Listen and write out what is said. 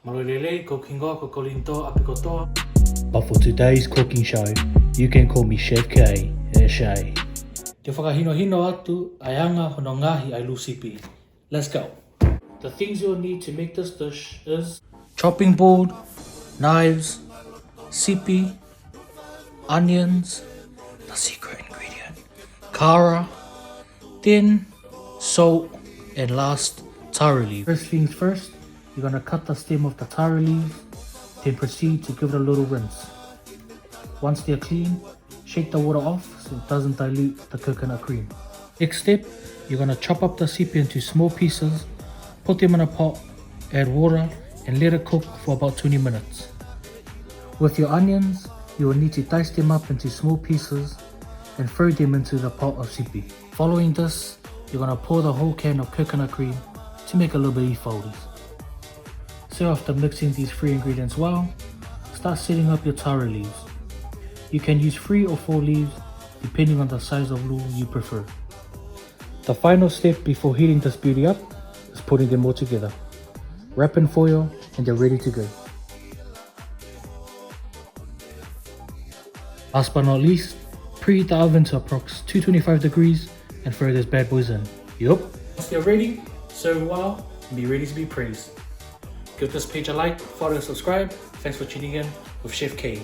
Malolele, ko kingo, ko kolinto, apikoto. But for today's cooking show, you can call me Chef K, Shay. Te whakahino-hino atu, ayanga hono ngahi ai lusipi. Let's go. The things you'll need to make this dish is chopping board, knives, sipi, onions, the secret ingredient, kara, then salt, and last, taro leaf. First things first, you're gonna cut the stem of the taro leaves, then proceed to give it a little rinse. Once they're clean, shake the water off so it doesn't dilute the coconut cream. Next step, you're gonna chop up the sipi into small pieces, put them in a pot, add water, and let it cook for about 20 minutes. With your onions, you will need to dice them up into small pieces and throw them into the pot of sipi. Following this, you're gonna pour the whole can of coconut cream to make a little bit of folders. So after mixing these three ingredients well, start setting up your taro leaves. You can use 3 or 4 leaves depending on the size of lulu you prefer. The final step before heating this beauty up is putting them all together. Wrap in foil and they're ready to go. Last but not least, preheat the oven to approx 225 degrees and throw those bad boys in. Yup. Once they're ready, serve well and be ready to be praised. Give this page a like, follow and subscribe. Thanks for tuning in with Chef K.